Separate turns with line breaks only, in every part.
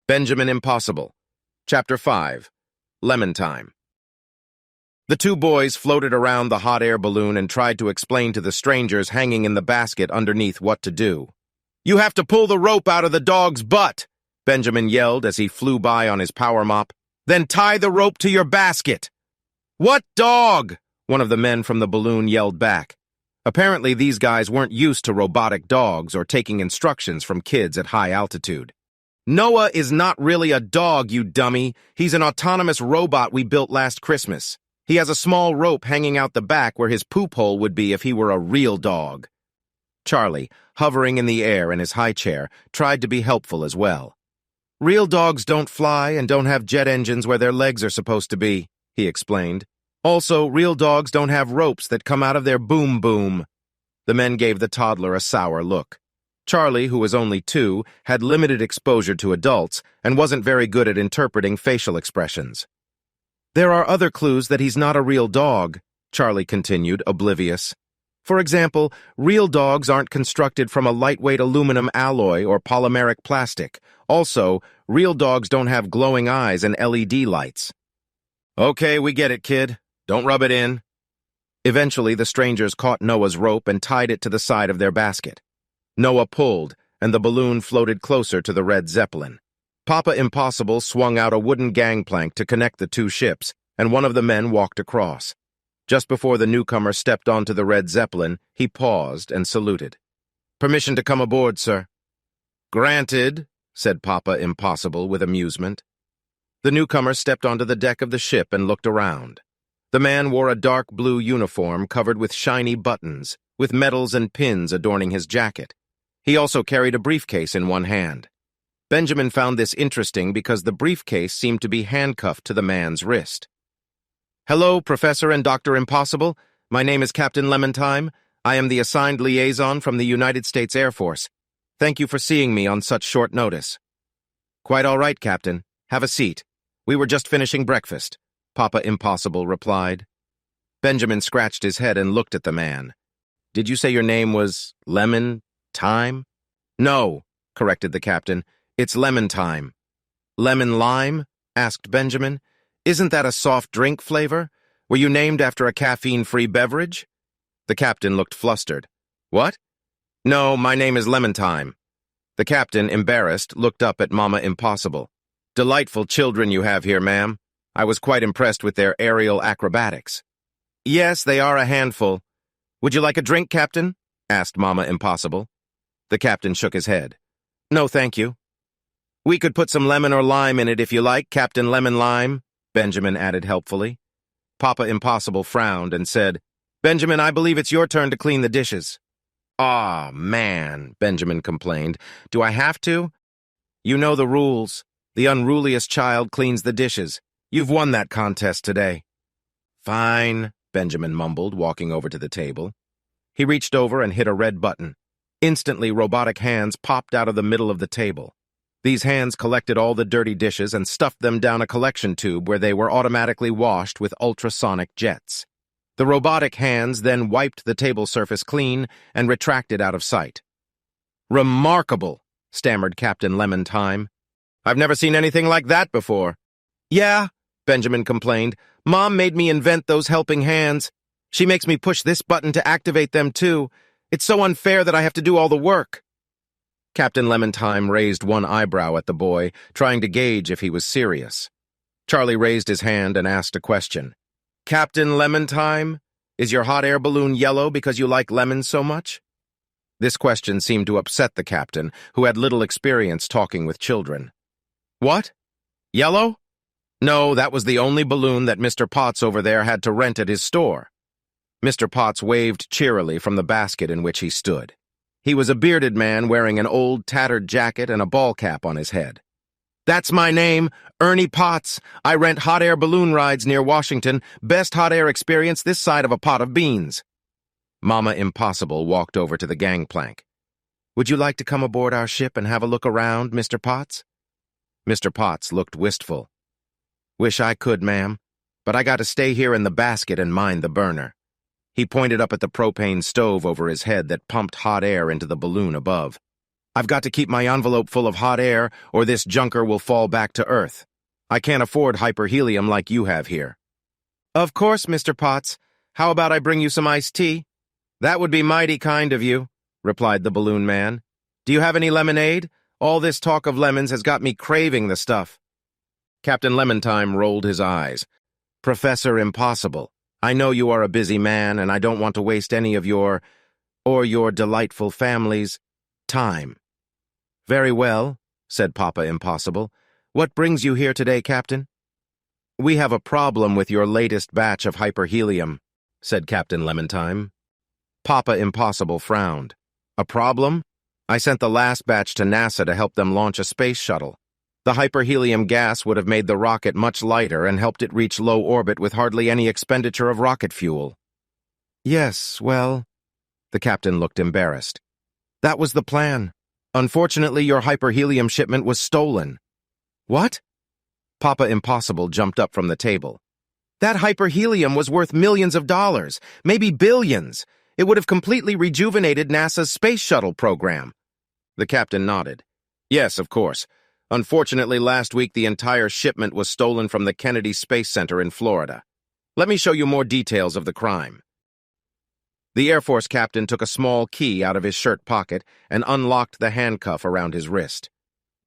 Benjamin Impossible. Chapter 5. Lemon Time. The two boys floated around the hot air balloon and tried to explain to the strangers hanging in the basket underneath what to do. "You have to pull the rope out of the dog's butt," Benjamin yelled as he flew by on his power mop. "Then tie the rope to your basket." "What dog?" one of the men from the balloon yelled back. Apparently, these guys weren't used to robotic dogs or taking instructions from kids at high altitude. "Noah is not really a dog, you dummy. He's an autonomous robot we built last Christmas. He has a small rope hanging out the back where his poop hole would be if he were a real dog." Charlie, hovering in the air in his high chair, tried to be helpful as well. "Real dogs don't fly and don't have jet engines where their legs are supposed to be," he explained. "Also, real dogs don't have ropes that come out of their boom-boom." The men gave the toddler a sour look. Charlie, who was only 2, had limited exposure to adults and wasn't very good at interpreting facial expressions. "There are other clues that he's not a real dog," Charlie continued, oblivious. "For example, real dogs aren't constructed from a lightweight aluminum alloy or polymeric plastic. Also, real dogs don't have glowing eyes and LED lights." "Okay, we get it, kid. Don't rub it in." Eventually, the strangers caught Noah's rope and tied it to the side of their basket. Noah pulled, and the balloon floated closer to the red Zeppelin. Papa Impossible swung out a wooden gangplank to connect the two ships, and one of the men walked across. Just before the newcomer stepped onto the red Zeppelin, he paused and saluted. "Permission to come aboard, sir." "Granted," said Papa Impossible with amusement. The newcomer stepped onto the deck of the ship and looked around. The man wore a dark blue uniform covered with shiny buttons, with medals and pins adorning his jacket. He also carried a briefcase in one hand. Benjamin found this interesting because the briefcase seemed to be handcuffed to the man's wrist. "Hello, Professor and Dr. Impossible. My name is Captain Lemontime. I am the assigned liaison from the United States Air Force. Thank you for seeing me on such short notice." "Quite all right, Captain. Have a seat. We were just finishing breakfast," Papa Impossible replied. Benjamin scratched his head and looked at the man. "Did you say your name was Lemon-Time?" "No," corrected the captain. "It's Lemon Time." "Lemon lime?" asked Benjamin. "Isn't that a soft drink flavor? Were you named after a caffeine-free beverage?" The captain looked flustered. "What?" "No, my name is Lemon Time." The captain, embarrassed, looked up at Mama Impossible. "Delightful children you have here, ma'am. I was quite impressed with their aerial acrobatics." "Yes, they are a handful. Would you like a drink, Captain?" asked Mama Impossible. The captain shook his head. "No, thank you." "We could put some lemon or lime in it if you like, Captain Lemon Lime," Benjamin added helpfully. Papa Impossible frowned and said, "Benjamin, I believe it's your turn to clean the dishes." "Aw, man," Benjamin complained. "Do I have to?" "You know the rules. The unruliest child cleans the dishes. You've won that contest today." "Fine," Benjamin mumbled, walking over to the table. He reached over and hit a red button. Instantly, robotic hands popped out of the middle of the table. These hands collected all the dirty dishes and stuffed them down a collection tube where they were automatically washed with ultrasonic jets. The robotic hands then wiped the table surface clean and retracted out of sight. "Remarkable," stammered Captain Lemon Time. "I've never seen anything like that before." "Yeah," Benjamin complained. "Mom made me invent those helping hands. She makes me push this button to activate them, too. It's so unfair that I have to do all the work." Captain Lemontime raised one eyebrow at the boy, trying to gauge if he was serious. Charlie raised his hand and asked a question. "Captain Lemontime, is your hot air balloon yellow because you like lemons so much?" This question seemed to upset the captain, who had little experience talking with children. "What? Yellow? No, that was the only balloon that Mr. Potts over there had to rent at his store." Mr. Potts waved cheerily from the basket in which he stood. He was a bearded man wearing an old, tattered jacket and a ball cap on his head. "That's my name, Ernie Potts. I rent hot air balloon rides near Washington. Best hot air experience this side of a pot of beans." Mama Impossible walked over to the gangplank. "Would you like to come aboard our ship and have a look around, Mr. Potts?" Mr. Potts looked wistful. "Wish I could, ma'am, but I got to stay here in the basket and mind the burner." He pointed up at the propane stove over his head that pumped hot air into the balloon above. I've got to keep my envelope full of hot air, or this junker will fall back to Earth. I can't afford hyperhelium like you have here." "Of course, Mr. Potts. How about I bring you some iced tea?" "That would be mighty kind of you," replied the balloon man. "Do you have any lemonade? All this talk of lemons has got me craving the stuff." Captain Lemontime rolled his eyes. "Professor Impossible, I know you are a busy man, and I don't want to waste any of your, or your delightful family's, time." "Very well," said Papa Impossible. "What brings you here today, Captain?" "We have a problem with your latest batch of hyperhelium," said Captain Lemontime. Papa Impossible frowned. "A problem? I sent the last batch to NASA to help them launch a space shuttle. The hyperhelium gas would have made the rocket much lighter and helped it reach low orbit with hardly any expenditure of rocket fuel." "Yes, well," the captain looked embarrassed. "That was the plan. Unfortunately, your hyperhelium shipment was stolen." "What?" Papa Impossible jumped up from the table. "That hyperhelium was worth millions of dollars, maybe billions. It would have completely rejuvenated NASA's space shuttle program." The captain nodded. "Yes, of course. Unfortunately, last week the entire shipment was stolen from the Kennedy Space Center in Florida. Let me show you more details of the crime." The Air Force captain took a small key out of his shirt pocket and unlocked the handcuff around his wrist.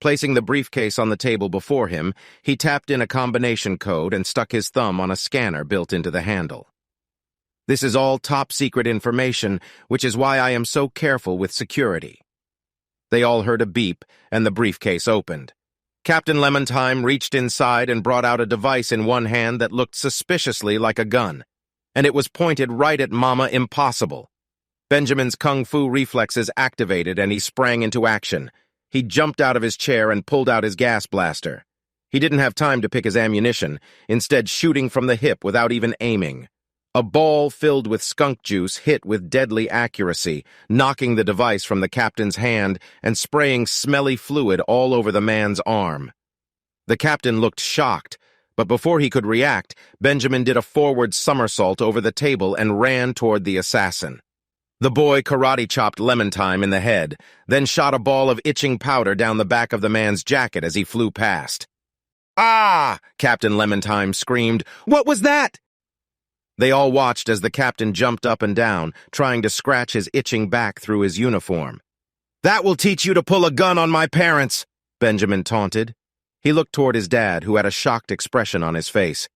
Placing the briefcase on the table before him, he tapped in a combination code and stuck his thumb on a scanner built into the handle. "This is all top-secret information, which is why I am so careful with security." They all heard a beep, and the briefcase opened. Captain Lemontime reached inside and brought out a device in one hand that looked suspiciously like a gun, and it was pointed right at Mama Impossible. Benjamin's kung fu reflexes activated, and he sprang into action. He jumped out of his chair and pulled out his gas blaster. He didn't have time to pick his ammunition, instead shooting from the hip without even aiming. A ball filled with skunk juice hit with deadly accuracy, knocking the device from the captain's hand and spraying smelly fluid all over the man's arm. The captain looked shocked, but before he could react, Benjamin did a forward somersault over the table and ran toward the assassin. The boy karate-chopped Lemontime in the head, then shot a ball of itching powder down the back of the man's jacket as he flew past. "Ah!" Captain Lemontime screamed. "What was that?" They all watched as the captain jumped up and down, trying to scratch his itching back through his uniform. "That will teach you to pull a gun on my parents," Benjamin taunted. He looked toward his dad, who had a shocked expression on his face.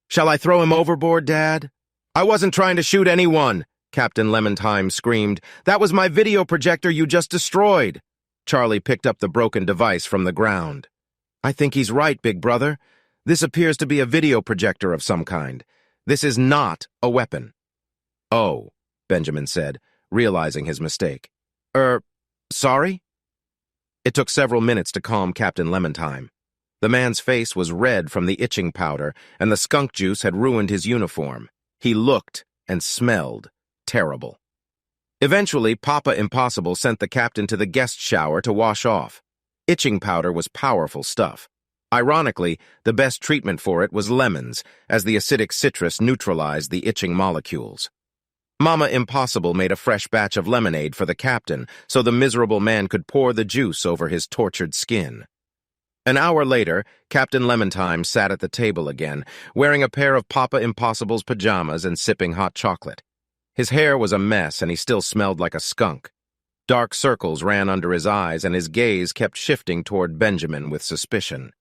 "Shall I throw him overboard, Dad?" "I wasn't trying to shoot anyone," Captain Lemontime screamed. "That was my video projector you just destroyed." Charlie picked up the broken device from the ground. "I think he's right, big brother. This appears to be a video projector of some kind. This is not a weapon." "Oh," Benjamin said, realizing his mistake. Sorry?" It took several minutes to calm Captain Lemontime. The man's face was red from the itching powder, and the skunk juice had ruined his uniform. He looked and smelled terrible. Eventually, Papa Impossible sent the captain to the guest shower to wash off. Itching powder was powerful stuff. Ironically, the best treatment for it was lemons, as the acidic citrus neutralized the itching molecules. Mama Impossible made a fresh batch of lemonade for the captain, so the miserable man could pour the juice over his tortured skin. An hour later, Captain Lemontime sat at the table again, wearing a pair of Papa Impossible's pajamas and sipping hot chocolate. His hair was a mess, and he still smelled like a skunk. Dark circles ran under his eyes, and his gaze kept shifting toward Benjamin with suspicion.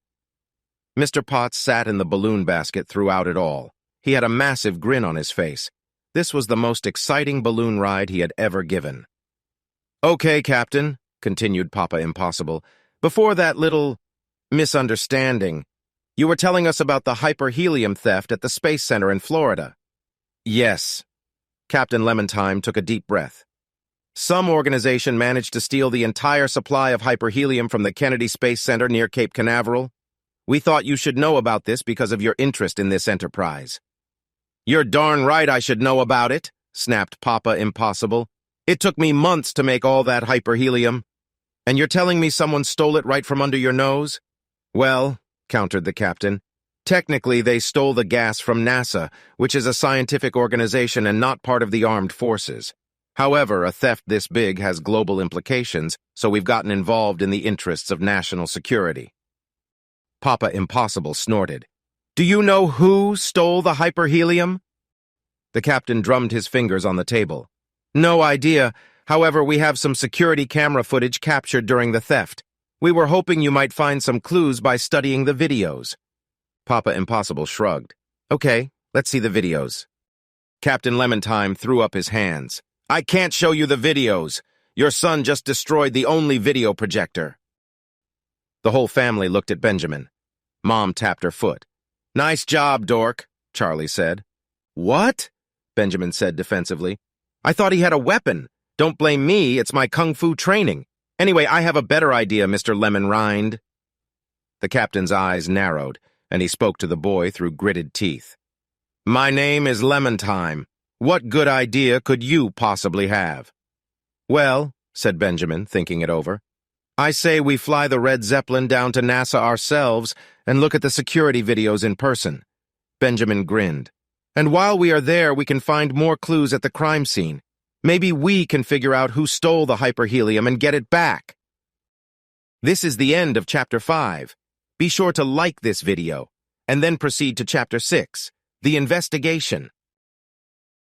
Mr. Potts sat in the balloon basket throughout it all. He had a massive grin on his face. This was the most exciting balloon ride he had ever given. "Okay, Captain," continued Papa Impossible, "before that little misunderstanding, you were telling us about the hyperhelium theft at the Space Center in Florida." "Yes." Captain Lemontime took a deep breath. "Some organization managed to steal the entire supply of hyperhelium from the Kennedy Space Center near Cape Canaveral. We thought you should know about this because of your interest in this enterprise." "You're darn right I should know about it," snapped Papa Impossible. "It took me months to make all that hyperhelium. And you're telling me someone stole it right from under your nose?" "Well," countered the captain, "technically they stole the gas from NASA, which is a scientific organization and not part of the armed forces. However, a theft this big has global implications, so we've gotten involved in the interests of national security. Papa Impossible snorted. Do you know who stole the hyperhelium? The captain drummed his fingers on the table. No idea. However, we have some security camera footage captured during the theft. We were hoping you might find some clues by studying the videos. Papa Impossible shrugged. Okay, let's see the videos. Captain Lemontime threw up his hands. I can't show you the videos. Your son just destroyed the only video projector. The whole family looked at Benjamin. Mom tapped her foot. Nice job, dork, Charlie said. What? Benjamin said defensively. I thought he had a weapon. Don't blame me, it's my kung fu training. Anyway, I have a better idea, Mr. Lemon Rind. The captain's eyes narrowed, and he spoke to the boy through gritted teeth. My name is Lemontime. What good idea could you possibly have? Well, said Benjamin, thinking it over, I say we fly the Red Zeppelin down to NASA ourselves and look at the security videos in person. Benjamin grinned. And while we are there, we can find more clues at the crime scene. Maybe we can figure out who stole the hyperhelium and get it back. This is the end of Chapter 5. Be sure to like this video, and then proceed to Chapter 6, The Investigation.